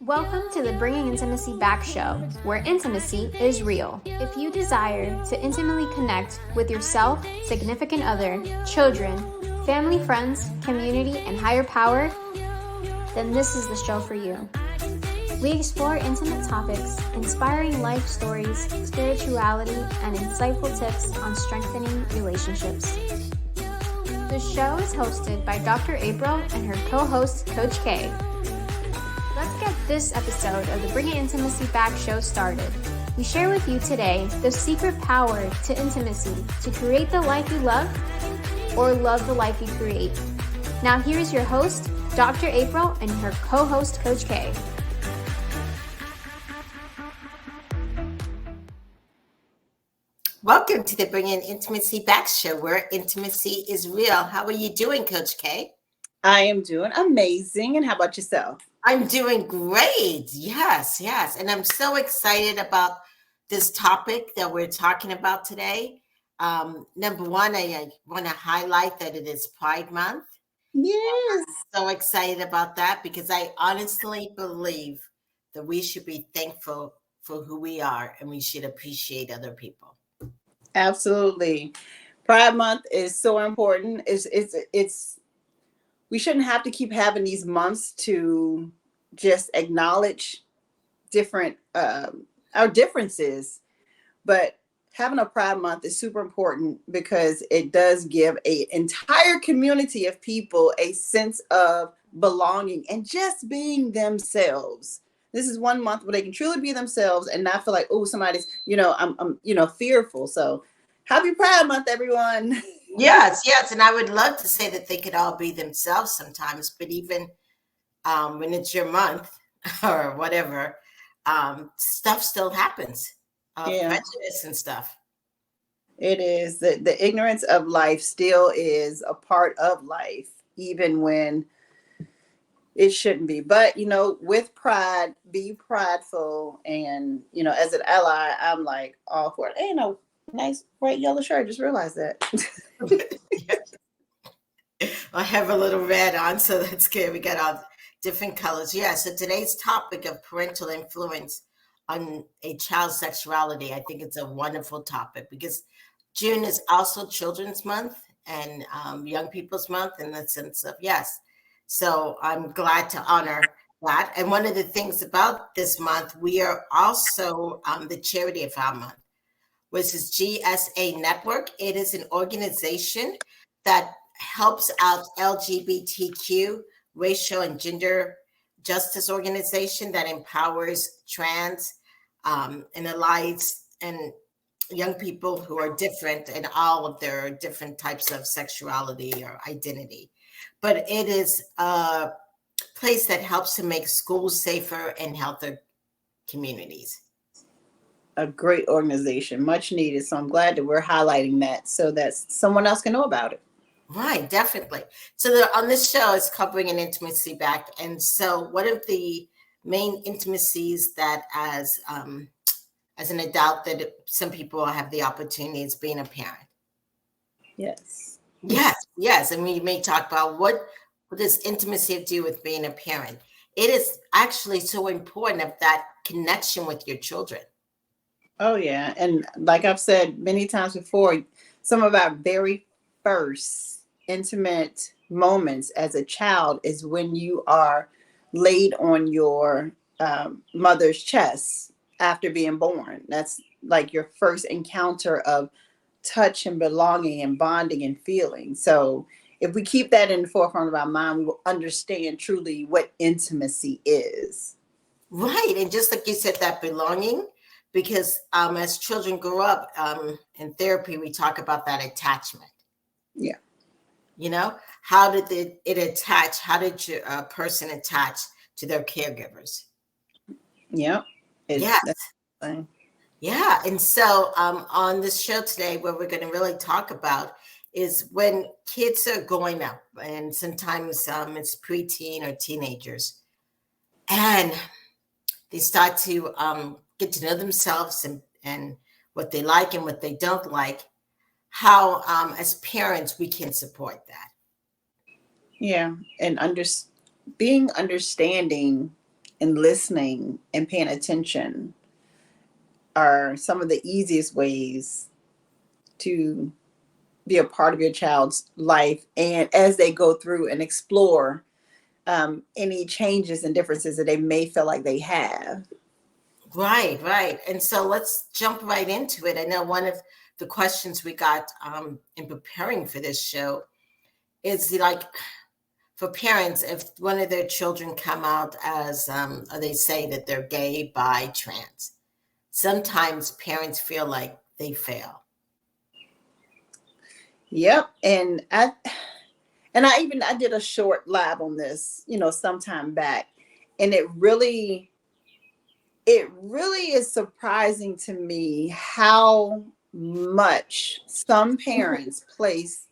Welcome to the Bringing Intimacy Back show, where intimacy is real. If you desire to intimately connect with yourself, significant other, children, family, friends, community, and higher power, then this is the show for you. We explore intimate topics, inspiring life stories, spirituality, and insightful tips on strengthening relationships. The show is hosted by Dr. April and her co-host, Coach K. Let's get this episode of the Bringing Intimacy Back show started. We share with you today the secret power to intimacy to create the life you love or love the life you create. Now here's your host, Dr. April, and her co-host, Coach K. Welcome to the Bringing Intimacy Back show, where intimacy is real. How are you doing, Coach K? I am doing amazing. And how about yourself? I'm doing great. Yes. And I'm so excited about this topic that we're talking about today. Number one, I want to highlight that it is Pride Month. Yes. I'm so excited about that because I honestly believe that we should be thankful for who we are and we should appreciate other people. Absolutely. Pride Month is so important. It's we shouldn't have to keep having these months to just acknowledge different our differences, but having a Pride Month is super important because it does give an entire community of people a sense of belonging and just being themselves. This is one month where they can truly be themselves and not feel like, oh, somebody's, I'm fearful. So happy Pride Month, everyone. Yes. And I would love to say that they could all be themselves sometimes, but even when it's your month or whatever, stuff still happens. Prejudice and stuff. It is. The ignorance of life still is a part of life, even when it shouldn't be. But, with pride, be prideful. And, as an ally, I'm like all for it. Ain't no nice bright yellow shirt. Just realized that. I have a little red on, so that's good. We got all different colors. Yeah, so today's topic of parental influence on a child's sexuality, I think it's a wonderful topic because June is also Children's Month and Young People's Month in the sense of, yes. So I'm glad to honor that. And one of the things about this month, we are also the charity of our month, which is GSA Network. It is an organization that helps out LGBTQ, racial and gender justice organization that empowers trans and allies and young people who are different in all of their different types of sexuality or identity. But it is a place that helps to make schools safer and healthier communities. A great organization, much needed. So I'm glad that we're highlighting that so that someone else can know about it. Right, definitely. So on this show is covering an intimacy back. And so one of the main intimacies that as an adult that some people have the opportunity is being a parent. Yes. And we may talk about what does intimacy do with being a parent. It is actually so important of that connection with your children. Oh, yeah. And like I've said many times before, some of our very first intimate moments as a child is when you are laid on your mother's chest after being born. That's like your first encounter of touch and belonging and bonding and feeling. So if we keep that in the forefront of our mind, we will understand truly what intimacy is. Right. And just like you said, that belonging, because as children grow up in therapy, we talk about that attachment. Yeah. How did it attach? How did a person attach to their caregivers? Yeah. Yeah. And so on this show today, what we're going to really talk about is when kids are growing up, and sometimes it's preteen or teenagers, and they start to get to know themselves and what they like and what they don't like, how as parents we can support that. Yeah. And being understanding and listening and paying attention are some of the easiest ways to be a part of your child's life, and as they go through and explore any changes and differences that they may feel like they have. Right, right. And so let's jump right into it. I know one of the questions we got in preparing for this show is like, for parents, if one of their children come out as, or they say that they're gay, bi, trans, sometimes parents feel like they fail. Yep. And I did a short lab on this, sometime back. And it really is surprising to me how much some parents place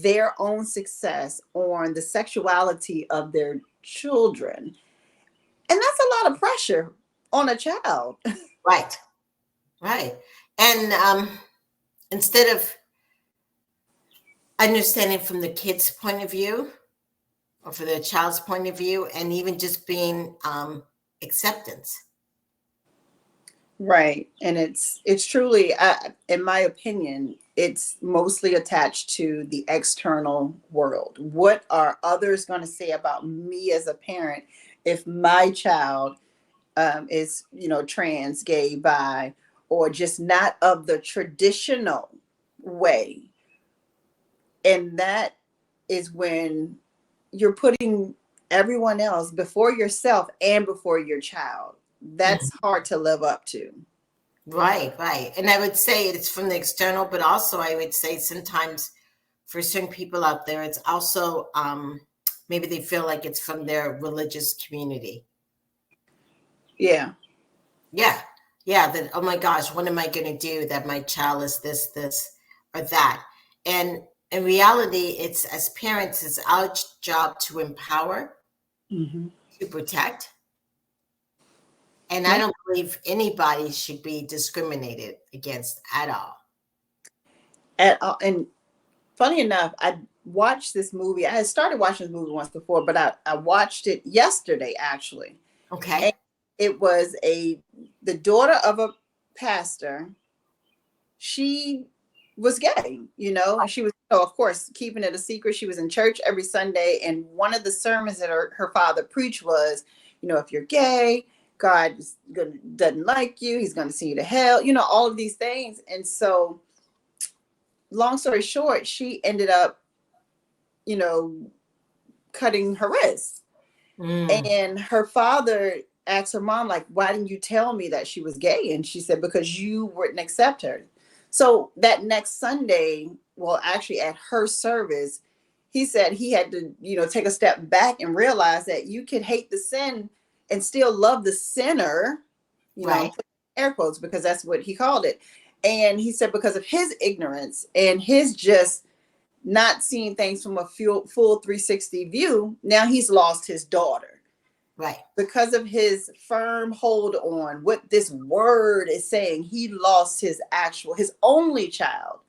their own success on the sexuality of their children. And that's a lot of pressure on a child. Right, right. And instead of understanding from the kid's point of view or for the child's point of view, and even just being acceptance. Right. And it's truly, in my opinion, it's mostly attached to the external world. What are others going to say about me as a parent if my child is, trans, gay, bi, or just not of the traditional way? And that is when you're putting everyone else before yourself and before your child. That's hard to live up to. Right, right. And I would say it's from the external, but also I would say sometimes for certain people out there, it's also maybe they feel like it's from their religious community. Yeah. Yeah. Yeah. That, oh my gosh, what am I going to do that my child is this, or that? And in reality, it's, as parents, it's our job to empower, to protect. And I don't believe anybody should be discriminated against at all. At all. And funny enough, I watched this movie. I had started watching this movie once before, but I watched it yesterday, actually. Okay. And it was the daughter of a pastor. She was gay, she was, of course, keeping it a secret. She was in church every Sunday. And one of the sermons that her father preached was, if you're gay, God doesn't like you. He's going to send you to hell, all of these things. And so long story short, she ended up, cutting her wrist. And her father asked her mom, like, why didn't you tell me that she was gay? And she said, because you wouldn't accept her. So that next Sunday, well, actually at her service, he said he had to, take a step back and realize that you could hate the sin and still love the sinner, Right. air quotes, because that's what he called it. And he said, because of his ignorance and his just not seeing things from a full 360 view, now he's lost his daughter. Right. Because of his firm hold on what this word is saying, he lost his only child.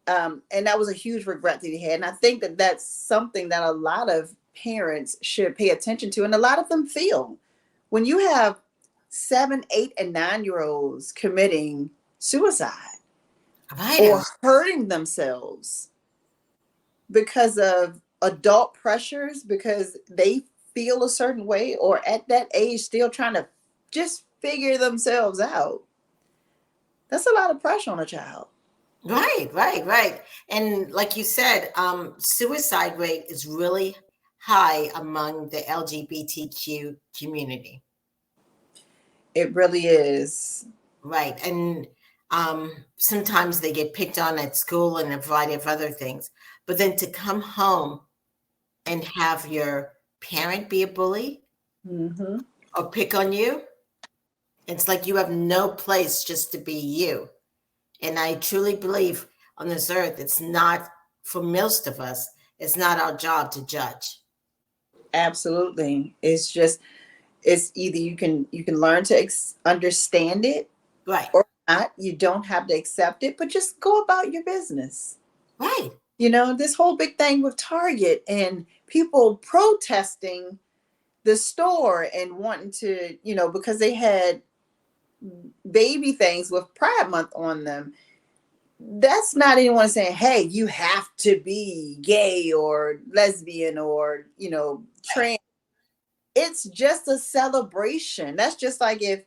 And that was a huge regret that he had. And I think that that's something that a lot of parents should pay attention to. And a lot of them feel when you have 7, 8, and 9-year-olds committing suicide or hurting themselves because of adult pressures, because they feel a certain way, or at that age still trying to just figure themselves out. That's a lot of pressure on a child. Right, right, right. And like you said, suicide rate is really high among the LGBTQ community. It really is. Right. And sometimes they get picked on at school and a variety of other things. But then to come home and have your parent be a bully or pick on you, it's like you have no place just to be you. And I truly believe on this earth, it's not, for most of us, it's not our job to judge. Absolutely. It's either you can learn to understand it, right, or not. You don't have to accept it, but just go about your business. Right. This whole big thing with Target and people protesting the store and wanting to, because they had baby things with Pride Month on them. That's not anyone saying, hey, you have to be gay or lesbian or, trans. It's just a celebration. That's just like if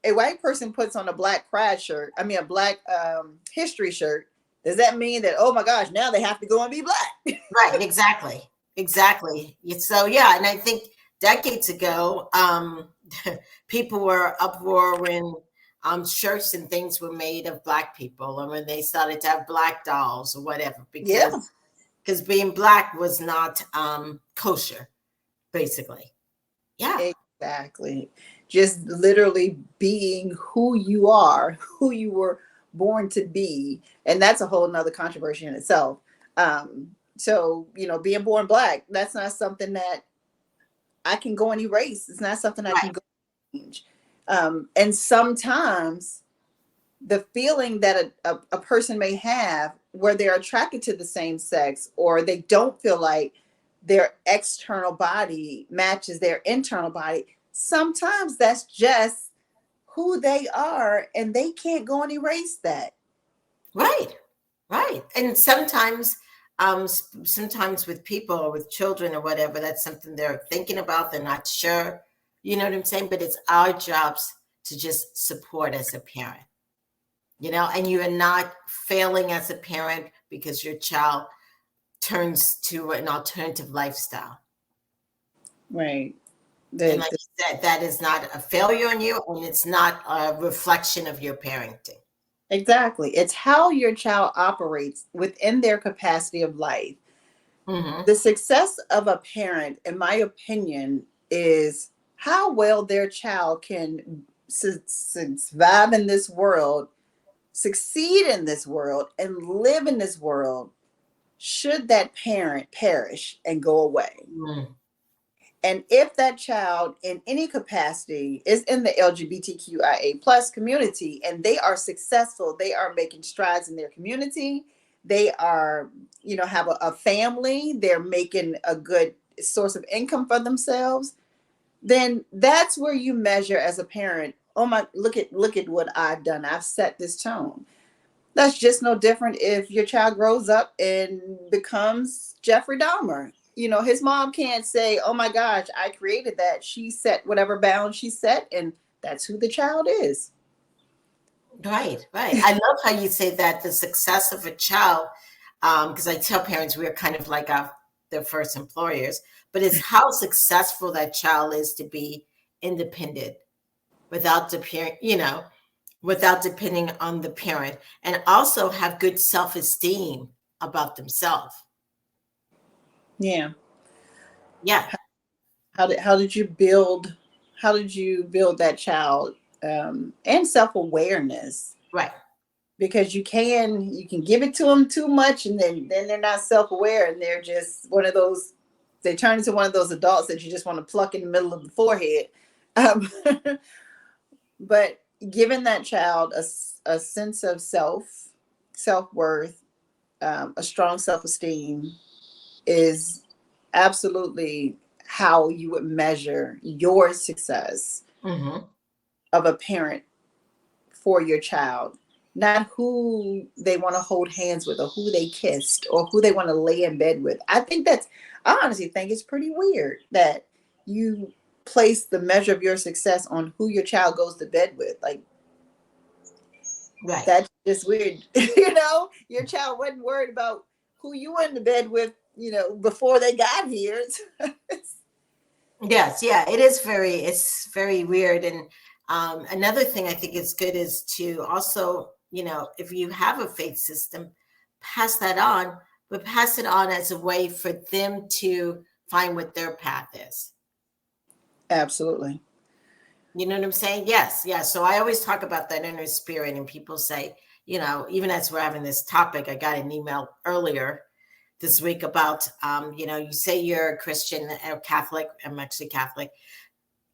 a white person puts on a black pride shirt, I mean a black history shirt, does that mean that, oh my gosh, now they have to go and be black? Right, exactly. So yeah, and I think decades ago, people were uproar when shirts and things were made of black people, and when they started to have black dolls or whatever, Yeah, because being black was not kosher, basically. Yeah, exactly. Just literally being who you are, who you were born to be. And that's a whole nother controversy in itself. So, being born black, that's not something that I can go and erase. It's not something I can right, go and change. And sometimes the feeling that a person may have where they're attracted to the same sex, or they don't feel like their external body matches their internal body, sometimes that's just who they are and they can't go and erase that. right. Right. And sometimes with people or with children or whatever, that's something they're thinking about. They're not sure. You know what I'm saying? But it's our jobs to just support as a parent, and you are not failing as a parent because your child turns to an alternative lifestyle. Right. And like you said, that is not a failure on you, and it's not a reflection of your parenting. Exactly. It's how your child operates within their capacity of life. Mm-hmm. The success of a parent, in my opinion, is how well their child can survive in this world, succeed in this world, and live in this world should that parent perish and go away. Mm. And if that child in any capacity is in the LGBTQIA plus community and they are successful, they are making strides in their community, they are, have a family, they're making a good source of income for themselves, then that's where you measure as a parent, oh my, look at what I've done. I've set this tone. That's just no different if your child grows up and becomes Jeffrey Dahmer. His mom can't say, oh my gosh, I created that. She set whatever bounds she set, and that's who the child is. Right, right. I love how you say that the success of a child, because I tell parents we're kind of like their first employers, but it's how successful that child is to be independent without without depending on the parent, and also have good self-esteem about themselves. Yeah. Yeah, How did you build that child, and self-awareness? right. Because you can give it to them too much, and then they're not self-aware, and they're just one of those, they turn into one of those adults that you just want to pluck in the middle of the forehead. um, but giving that child a sense of self-worth, a strong self-esteem is absolutely how you would measure your success Mm-hmm. of a parent for your child, not who they want to hold hands with or who they kissed or who they want to lay in bed with. I honestly think it's pretty weird that you place the measure of your success on who your child goes to bed with. Like, Right. that's just weird. Your child wasn't worried about who you went to bed with, before they got here. Yes, yeah, it's very weird. And another thing I think is good is to also, if you have a faith system, pass that on, but pass it on as a way for them to find what their path is. Absolutely. You know what I'm saying? Yes, yes. So I always talk about that inner spirit, and people say, even as we're having this topic, I got an email earlier this week about, you say you're a Christian or Catholic. I'm actually Catholic.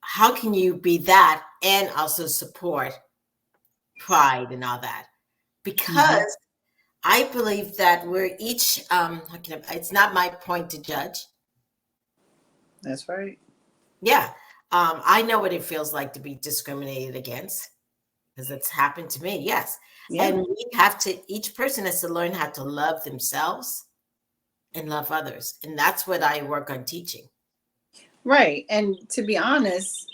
How can you be that and also support pride and all that? Mhm. Because I believe that we're each, it's not my point to judge. That's right. Yeah. I know what it feels like to be discriminated against because it's happened to me. Yes. Yeah. And we have to, each person has to learn how to love themselves and love others. And that's what I work on teaching. Right. And to be honest,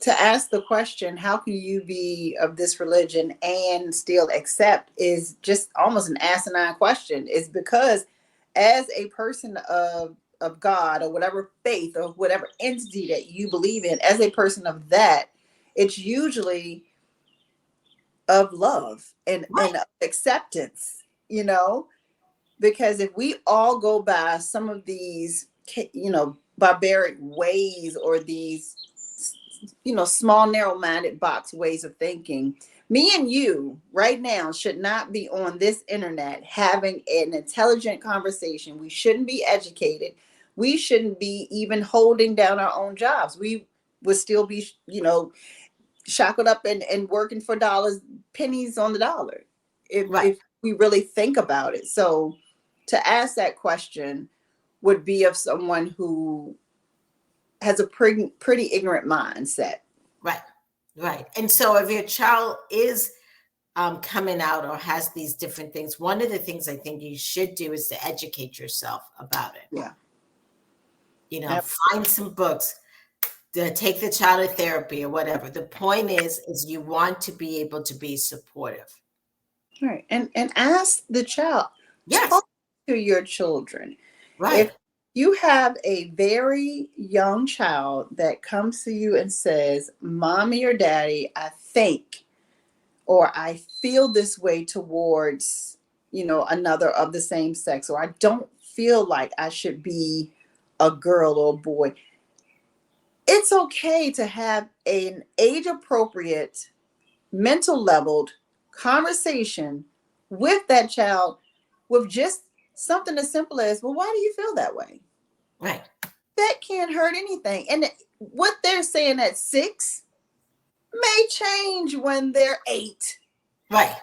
to ask the question, how can you be of this religion and still accept, is just almost an asinine question. Is because as a person of God or whatever faith or whatever entity that you believe in, as a person of that, it's usually of love Right. and acceptance, you know, because if we all go by some of these, barbaric ways, or these, small, narrow-minded box ways of thinking, me and you right now should not be on this internet having an intelligent conversation. We shouldn't be educated. We shouldn't be even holding down our own jobs. We would still be, shackled up and working for dollars, pennies on the dollar, Right. if we really think about it. So to ask that question would be of someone who has a pretty ignorant mindset. Right. Right. And so if your child is coming out or has these different things, one of the things I think you should do is to educate yourself about it. Yeah. Find some books, to take the child to therapy or whatever. The point is you want to be able to be supportive. Right. And ask the child, Yes. talk to your children. Right. If you have a very young child that comes to you and says, "Mommy or Daddy, I think, or I feel this way towards, another of the same sex, or I don't feel like I should be a girl or a boy," it's okay to have an age appropriate, mental leveled conversation with that child, with just something as simple as, "Well, why do you feel that way?" Right. That can't hurt anything. And what they're saying at 6 may change when they're 8. Right.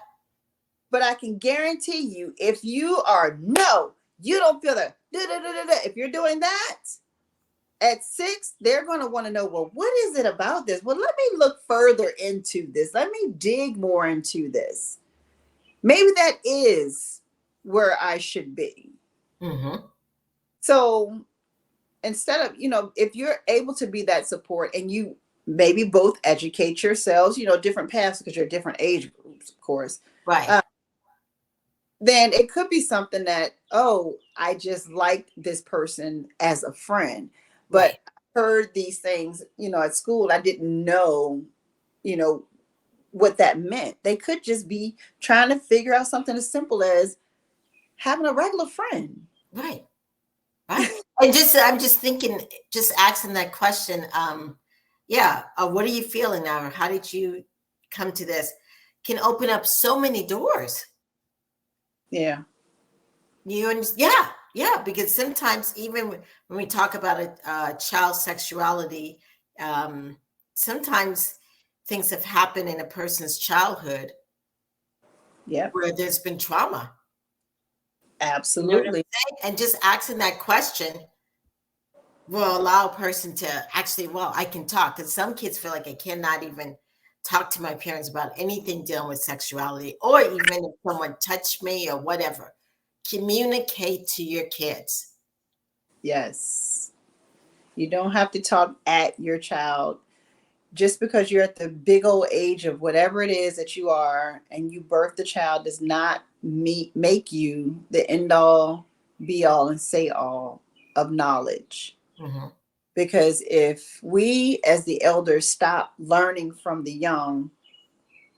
But I can guarantee you, if you are, no, you don't feel that, if you're doing that at 6, they're going to want to know, well, what is it about this? Well, let me look further into this. Let me dig more into this. Maybe that is where I should be. Mm-hmm. So instead of, if you're able to be that support, and you maybe both educate yourselves, different paths, because you're different age groups, of course. Right. Then it could be something that, oh, I just like this person as a friend, Right. but I heard these things, at school. I didn't know, you know, what that meant. They could just be trying to figure out something as simple as having a regular friend. Right. Right. And I'm just thinking, just asking that question. Yeah. What are you feeling now? Or how did you come to this? Can open up so many doors. Yeah. Yeah, yeah, because sometimes even when we talk about a child's sexuality, sometimes things have happened in a person's childhood Yep. where there's been trauma. You know what I'm Absolutely. saying? And just asking that question will allow a person to actually, well, I can talk. Because some kids feel like I cannot even talk to my parents about anything dealing with sexuality, or even if someone touched me or whatever. Communicate to your kids. Yes. You don't have to talk at your child. Just because you're at the big old age of whatever it is that you are, and you birth the child, does not make you the end all, be all, and say all of knowledge. Mm-hmm. Because if we as the elders stop learning from the young,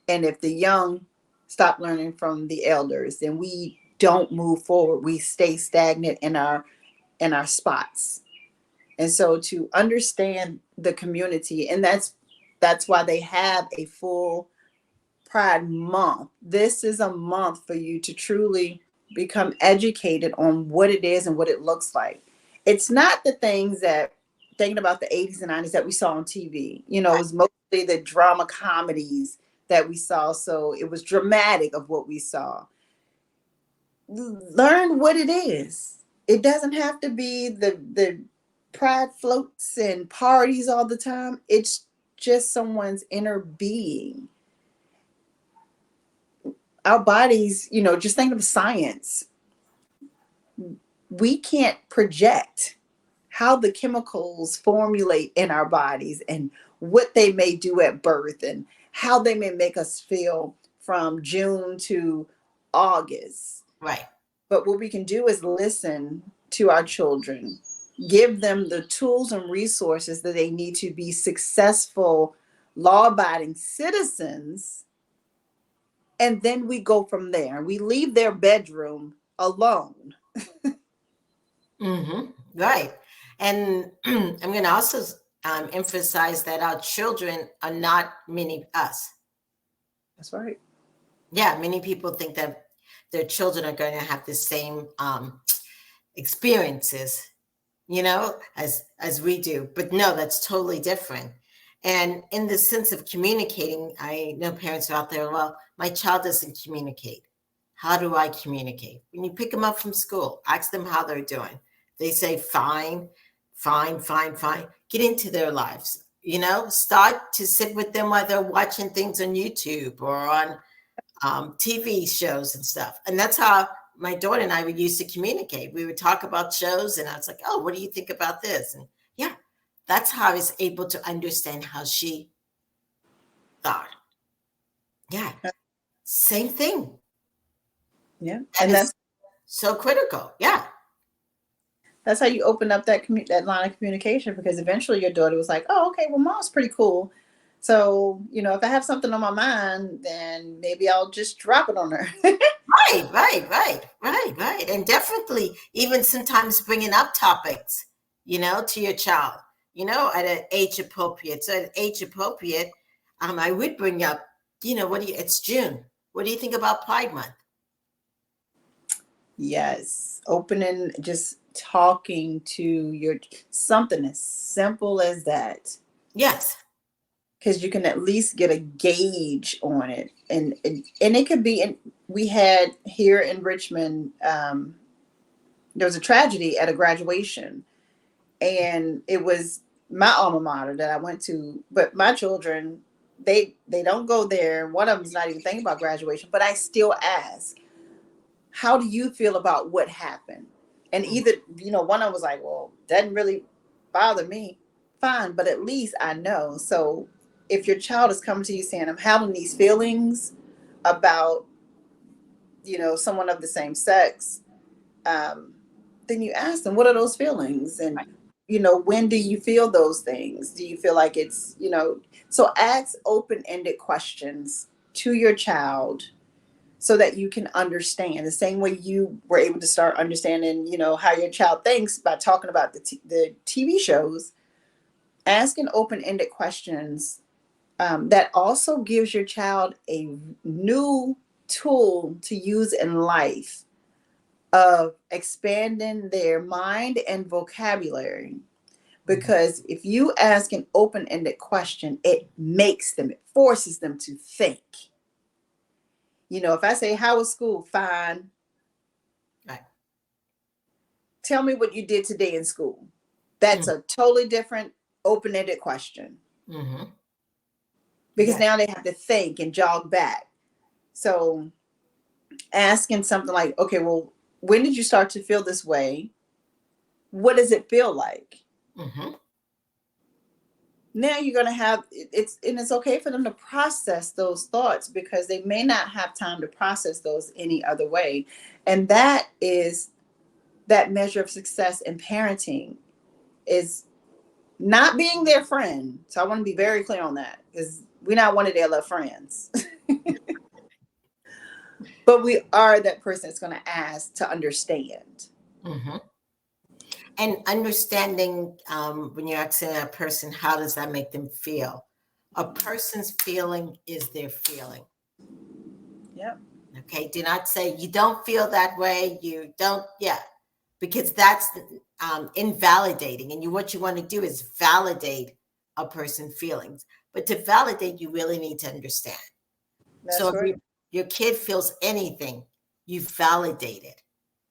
and if the young stop learning from the elders, then we don't move forward. We stay stagnant in our spots. And so to understand the community, and that's why they have a full Pride Month. This is a month for you to truly become educated on what it is and what it looks like. It's not the things that, thinking about the 80s and 90s, that we saw on TV. It was mostly the drama comedies that we saw. So it was dramatic of what we saw. Learn what it is. It doesn't have to be the pride floats and parties all the time. It's just someone's inner being. Our bodies, just think of science. We can't project how the chemicals formulate in our bodies and what they may do at birth and how they may make us feel from June to August. Right. But what we can do is listen to our children, give them the tools and resources that they need to be successful, law-abiding citizens. And then we go from there. We leave their bedroom alone. Right. And I'm going to also emphasize that our children are not mini us. That's right. Yeah, many people think that their children are going to have the same experiences, as we do. But no, that's totally different. And in the sense of communicating, I know parents are out there, well, my child doesn't communicate. How do I communicate? When you pick them up from school, ask them how they're doing. They say, fine, fine, fine, fine. Get into their lives, start to sit with them while they're watching things on YouTube or on TV shows and stuff. And that's how my daughter and I would used to communicate. We would talk about shows and I was like, oh, what do you think about this? And yeah, that's how I was able to understand how she thought. Yeah, same thing. Yeah. And that's so critical. Yeah. That's how you open up that line of communication, because eventually your daughter was like, oh, okay, well, mom's pretty cool. So, if I have something on my mind, then maybe I'll just drop it on her. Right. And definitely even sometimes bringing up topics, to your child, at an age appropriate. So at age appropriate, I would bring up, it's June. What do you think about Pride Month? Yes. Opening, just talking to something as simple as that. Yes. Because you can at least get a gauge on it. And it could be, we had here in Richmond, there was a tragedy at a graduation, and it was my alma mater that I went to, but my children, they don't go there. One of them's not even thinking about graduation, but I still ask, how do you feel about what happened? And either, one of them was like, well, doesn't really bother me. Fine, but at least I know. So if your child is coming to you saying, I'm having these feelings about, someone of the same sex, then you ask them, what are those feelings? And, when do you feel those things? Do you feel like it's, so ask open-ended questions to your child so that you can understand the same way you were able to start understanding, how your child thinks by talking about the TV shows. Asking open-ended questions that also gives your child a new tool to use in life of expanding their mind and vocabulary. Because if you ask an open-ended question, it forces them to think. If I say, how was school? Fine. Right. Tell me what you did today in school. That's a totally different open-ended question. Because now they have to think and jog back. So asking something like, okay, well, when did you start to feel this way? What does it feel like? Now you're going to have, it's okay for them to process those thoughts, because they may not have time to process those any other way. And that is that measure of success in parenting, is not being their friend. So I want to be very clear on that, because we're not one of their love friends. But we are that person that's going to ask to understand. And understanding, when you're asking a person, how does that make them feel? A person's feeling is their feeling. Yep. Okay. Do not say you don't feel that way. You don't. Yeah. Because that's invalidating. And what you want to do is validate a person's feelings. But to validate, you really need to understand. That's so right. if your kid feels anything, you validate it.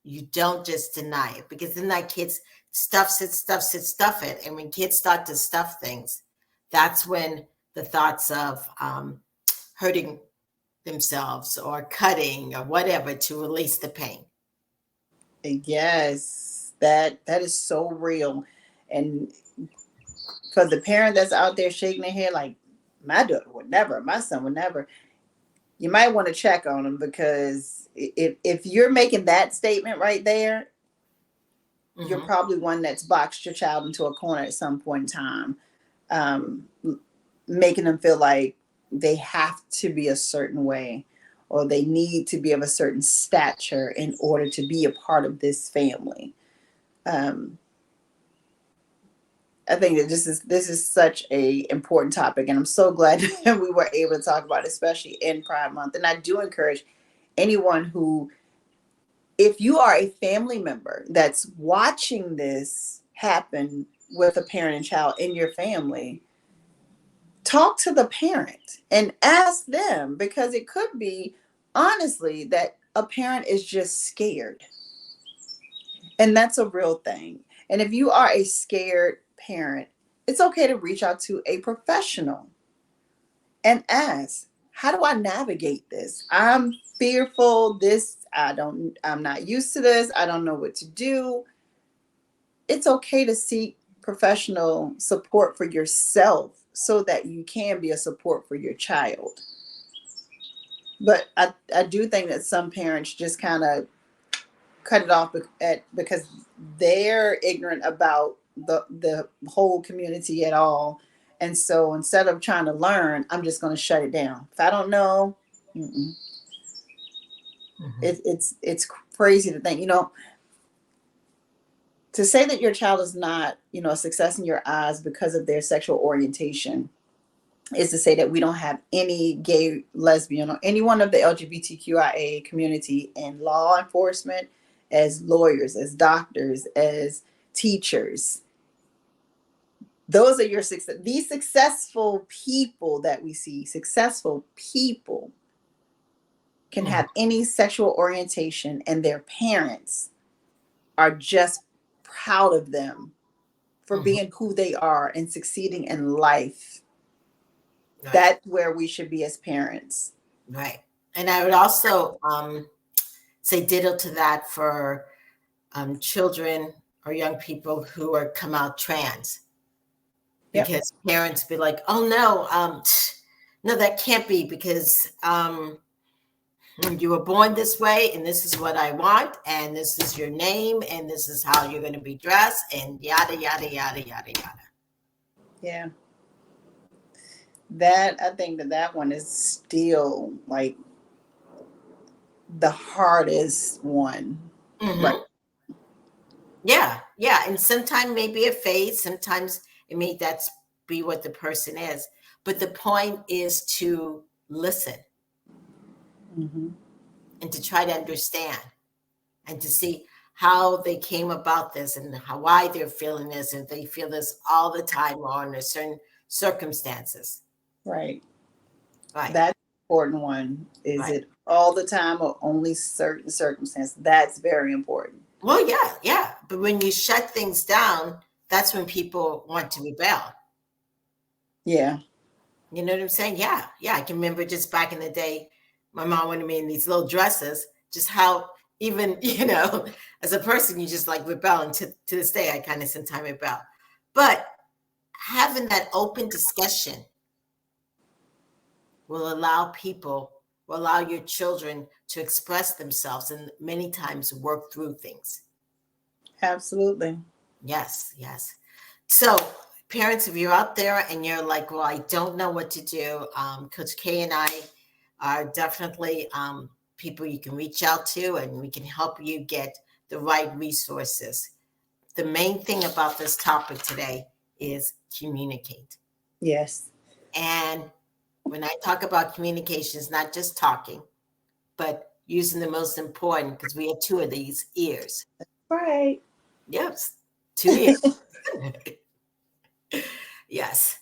You don't just deny it, because then that kid's stuffs it, stuffs it, stuff it. And when kids start to stuff things, that's when the thoughts of hurting themselves or cutting or whatever to release the pain. Yes, that is so real. And for the parent that's out there shaking their head like, my daughter would never, my son would never, you might want to check on them, because if you're making that statement right there, you're probably one that's boxed your child into a corner at some point in time, making them feel like they have to be a certain way, or they need to be of a certain stature in order to be a part of this family. I think that this is such a important topic, and I'm so glad that we were able to talk about it, especially in Pride Month. And I do encourage anyone who, if you are a family member that's watching this happen with a parent and child in your family, talk to the parent and ask them, because it could be, honestly, that a parent is just scared. And that's a real thing. And if you are a scared parent, it's okay to reach out to a professional and ask, how do I navigate this? I'm fearful. I'm not used to this. I don't know what to do. It's okay to seek professional support for yourself so that you can be a support for your child. But I do think that some parents just kind of cut it off because they're ignorant about the whole community at all. And so instead of trying to learn, I'm just going to shut it down. If I don't know, it's crazy to think, to say that your child is not, a success in your eyes because of their sexual orientation is to say that we don't have any gay, lesbian, or any one of the LGBTQIA community in law enforcement, as lawyers, as doctors, as teachers. Those are your success. These successful people that we see, successful people can have any sexual orientation, and their parents are just proud of them for being who they are and succeeding in life. Right. That's where we should be as parents. Right. And I would also say ditto to that for children or young people who are come out trans. Because parents be like, oh no, no, that can't be, because you were born this way, and this is what I want, and this is your name, and this is how you're going to be dressed, and yada, yada, yada, yada, yada. Yeah. I think that one is still like the hardest one. Right. Yeah. Yeah. And sometimes maybe a phase, sometimes it may be what the person is. But the point is to listen and to try to understand and to see how they came about this and why they're feeling this, and they feel this all the time or under certain circumstances. Right. That's the important one. Is it all the time or only certain circumstances? That's very important. Well, yeah. But when you shut things down, that's when people want to rebel. Yeah. You know what I'm saying? Yeah. I can remember just back in the day, my mom wanted me in these little dresses, just how even, as a person, you just like rebel. And to this day, I kind of sometimes rebel. But having that open discussion will allow your children to express themselves and many times work through things. Absolutely. Yes. So parents, if you're out there and you're like, well, I don't know what to do, Coach K and I are definitely people you can reach out to, and we can help you get the right resources. The main thing about this topic today is communicate. Yes. And when I talk about communication, it's not just talking, but using the most important, because we have two of these ears. Right. Yes, 2 ears. Yes.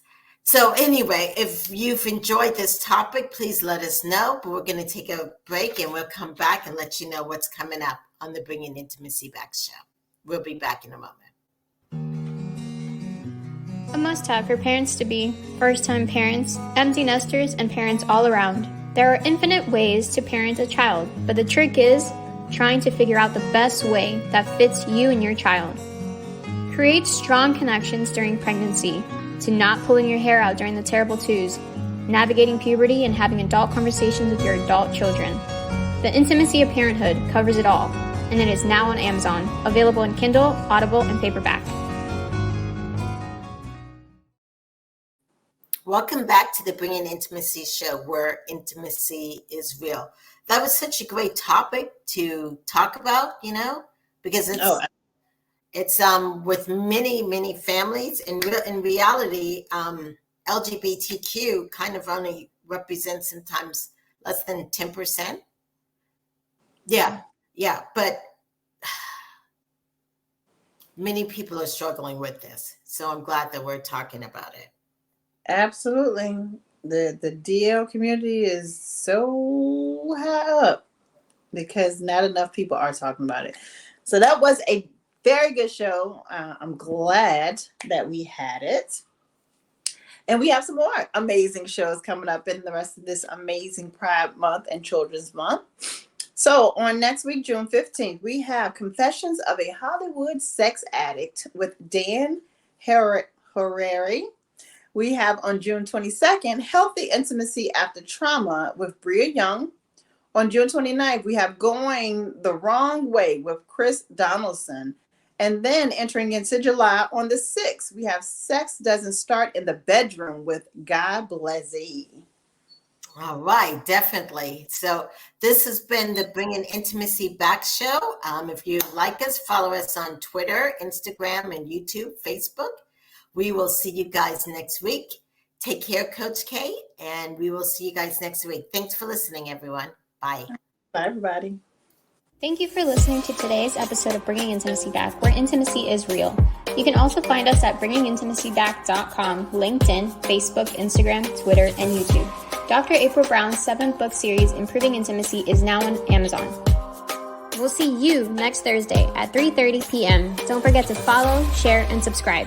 So anyway, if you've enjoyed this topic, please let us know. But we're going to take a break, and we'll come back and let you know what's coming up on the Bringing Intimacy Back show. We'll be back in a moment. A must-have for parents to be, first-time parents, empty nesters, and parents all around. There are infinite ways to parent a child, but the trick is trying to figure out the best way that fits you and your child. Create strong connections during pregnancy, to not pulling your hair out during the terrible twos, navigating puberty, and having adult conversations with your adult children. The Intimacy of Parenthood covers it all, and it is now on Amazon, available in Kindle, Audible, and paperback. Welcome back to the Bringing Intimacy show, where intimacy is real. That was such a great topic to talk about, because it's with many families. In reality, LGBTQ kind of only represents sometimes less than 10%. Yeah, but many people are struggling with this. So I'm glad that we're talking about it. Absolutely. The DL community is so high up because not enough people are talking about it. So that was a very good show. I'm glad that we had it. And we have some more amazing shows coming up in the rest of this amazing Pride Month and Children's Month. So on next week, June 15th, we have Confessions of a Hollywood Sex Addict with Dan Harari. We have on June 22nd, Healthy Intimacy After Trauma with Bria Young. On June 29th, we have Going the Wrong Way with Chris Donaldson. And then entering into July on the 6th, we have Sex Doesn't Start in the Bedroom with Guy Blazey. All right, definitely. So this has been the Bringing Intimacy Back show. If you like us, follow us on Twitter, Instagram, and YouTube, Facebook. We will see you guys next week. Take care, Coach K, and we will see you guys next week. Thanks for listening, everyone. Bye. Bye, everybody. Thank you for listening to today's episode of Bringing Intimacy Back, where intimacy is real. You can also find us at bringingintimacyback.com, LinkedIn, Facebook, Instagram, Twitter, and YouTube. Dr. April Brown's 7-book series, Improving Intimacy, is now on Amazon. We'll see you next Thursday at 3:30 p.m. Don't forget to follow, share, and subscribe.